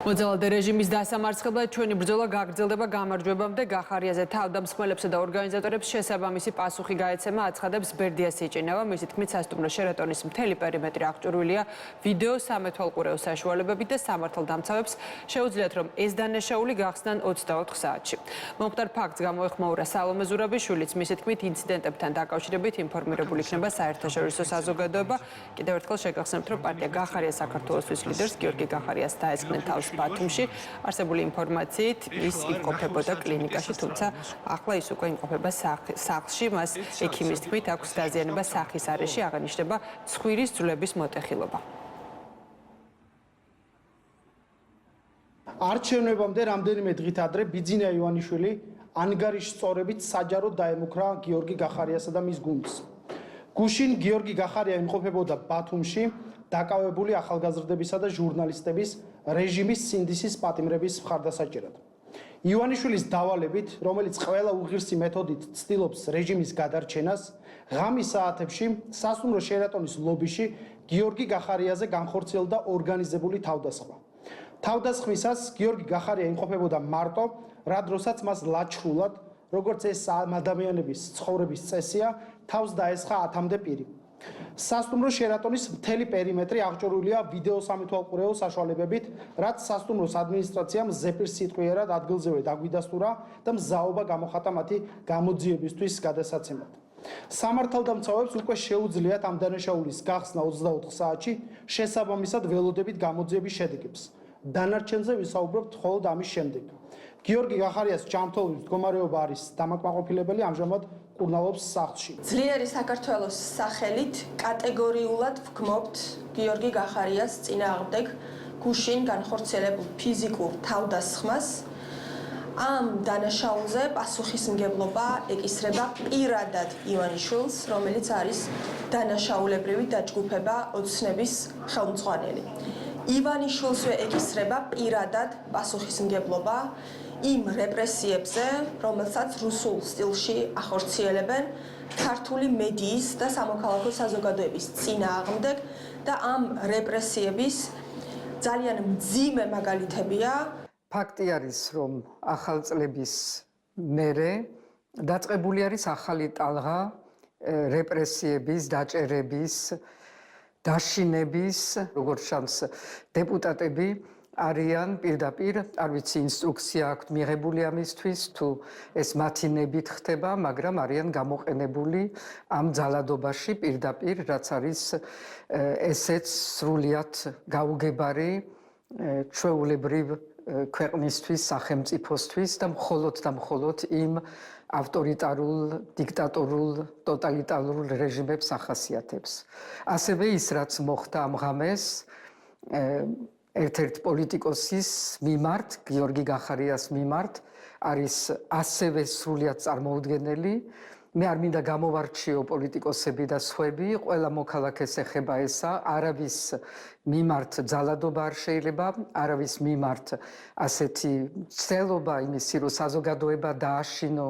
მოძალადე რეჟიმის დასამარცხებლად ჩვენი ბრძოლა გაგრძელდება გამარჯვებამდე. გახარიაზე თავდამსხმელებსა და ორგანიზატორებს შესაბამისი პასუხი გაეცემა, აცხადებს ბერდიას ეჭინავა. მისი თქმით, სასტუმრო შერატონის მთელი პერიმეტრი აღჭურვილია ვიდეო სამეთვალყურეო საშუალებებით და სამართალდამცავებს შეუძლიათ, რომ ეს დანაშაული გახსნან 24 საათში. მომხდარ ფაქტს გამოეხმაურა სალომე ზურაბიშვილიც. მისი თქმით, ინციდენტებთან დაკავშირებით ინფორმირებული იქნება საერთაშორისო საზოგადოება. კიდევ ერთხელ შეგახსენებთ, რომ პარტია გახარია საქართველოსთვის ლიდერს გიორგი გახარიას დაესხნენ თავს ბათუმში. არსებული ინფორმაციით ის იმყოფებოდა კლინიკაში, თუმცა ახლა ის უკვე იმყოფება სახლში. მას ექიმის თქმით აქვს დაზიანება სახის არეში, აღნიშნება ცხვირის ძვლების მოტეხილობა. არჩევნებამდე რამდენიმე დღით ადრე ბიძინა ივანიშვილი ანგარიშის სწორებით საჯაროდ დაემუქრა გიორგი გახარიასა და მის გუნდს. გუშინ გიორგი გახარია იმყოფებოდა ბათუმში, დაკავებული ახალგაზრდებისა და ჟურნალისტების რეჟიმის სინდისის პატიმრების მხარდასაჭერად. ივანიშვილის დავალებით, რომელიც ყველა უღირსი მეთოდით ცდილობს რეჟიმის გადარჩენას, ღამის საათებში სასტუმრო შერატონის ლობიში გიორგი გახარიაზე განხორციელდა ორგანიზებული თავდასხმა. თავდასხმისას გიორგი გახარია იმყოფებოდა მარტო, რა დროსაც მას ლაჩხრულად, როგორც ეს ადამიანების ცხოვრების წესია, თავს დაესხა 10-მდე პირი. სასტუმრო შერატონის მთელი პერიმეტრი აღჭურვილია ვიდეო სამეთვალყურეო საშუალებებით, რაც სასტუმროს ადმინისტრაციამ ზეპირს სიტყვიერად ადგილზევე დაგვიდასტურა და მზაობა გამოხატა მათი გამოძიებისთვის გადასაცემად. სამართალდამცავებს უკვე შეუძლიათ ამ დანაშაულის გახსნა 24 საათში, შესაბამისად ველოდებით გამოძიების შედეგებს. დანარჩენზე ვისაუბრებთ მხოლოდ ამის შემდეგ. გიორგი გახარიას ჯანმრთელობის მდგომარეობა არის დამაკმაყოფილებელი, ამჟამად კურნალობს სახლში. ძლიერი საქართველოს სახელით კატეგორიულად ვგმობთ გიორგი გახარიას წინააღმდეგ გუშინ განხორციელებულ ფიზიკურ თავდასხმას. ამ დანაშაულზე პასუხისმგებლობა ეკისრება პირადად ივანიშვილს, რომელიც არის დანაშაულებრივი დაჯგუფება ოცნების ხელმძღვანელი. ივანიშვილსვე ეკისრება პირადად პასუხისმგებლობა იმ რეპრესიებზე, რომელსაც რუსულ სტილში ახორციელებენ ქართული მედიის და სამოქალაქო საზოგადოების წინააღმდეგ და ამ რეპრესიების ძალიან მძიმე მაგალითებია. ფაქტი არის, რომ ახალწლების მერე დაწყებული არის ახალი ტალღა რეპრესიების, დაჭერების, დაშინების, როგორც ჩანს, დეპუტატები არიან პირდაპირ, არ ვიცი, ინსტრუქცია აქვთ მიღებული ამისთვის, თუ ეს მათი ნებით ხდება, მაგრამ არიან გამოყენებული ამ ძალადობაში პირდაპირ, რაც არის ესეც სრულიად გაუგებარი ჩვეულებრივ ქვეყნისთვის, სახელმწიფოსთვის და მხოლოდ იმ ავტორიტარულ, დიქტატორულ, ტოტალიტარულ რეჟიმებს ახასიათებს. ასევე ის, რაც მოხდა ამ ღამეს, ერთ-ერთ პოლიტიკოსის მიმართ, გიორგი გახარიას მიმართ, არის ასევე სრულიად წარმოუდგენელი. მე არ მინდა გამოვარჩიო პოლიტიკოსები და სხვები, ყველა მოქალაქეს ეხება ესა, არავის მიმართ ძალადობა არ შეიძლება, არავის მიმართ ასეთი ცდელობა იმისი, რომ საზოგადოება დააშინო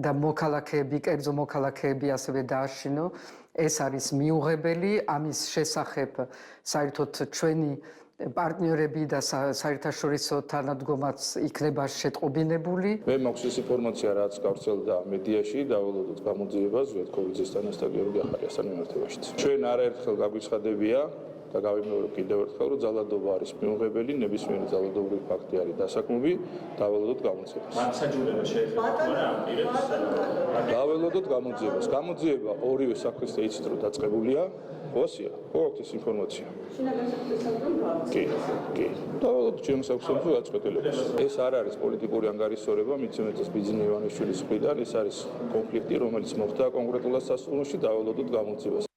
და მოქალაქეები, კერძო მოქალაქეები ასევე დააშინო, ეს არის მიუღებელი, ამის შესახებ საერთოდ ჩვენი პარტნიორები და საერთაშორისო თანადგომაც იქნება შეტყობინებული. მე მაქვს ის ინფორმაცია, რაც გავრცელდა მედიაში, დავალოდოთ გამოძიებას ვეთქოვიძესთან და გიორგი გახარიასთან მიმართებაში. ჩვენ არაერთხელ გაგვიცხადებია და გავიმეორებ კიდევ ერთხელ, რომ ძალადობა არის მიუღებელი, ნებისმიერი ძალადობრივი ფაქტი არის დასაქმები, დავალოდოთ გამოძიებას. მანსაჯულება შეიძლება ამ პირებს? დავალოდოთ გამოძიებას. გამოძიება ორივე საქმესთან იცით, რომ დაწყებულია. ვასია, ოღონდ ეს ინფორმაცია. კი. დავალოდოთ ჩემს საქმეში გაწყვეტილებას. ეს არ არის პოლიტიკური ანგარიშსორება, მით უმეტეს ბიძინა ივანიშვილის მხრიდან, ეს არის კონფლიქტი, რომელიც მოხდა კონკრეტულად სასტუმროში, დავალოდოთ გამოძიებას.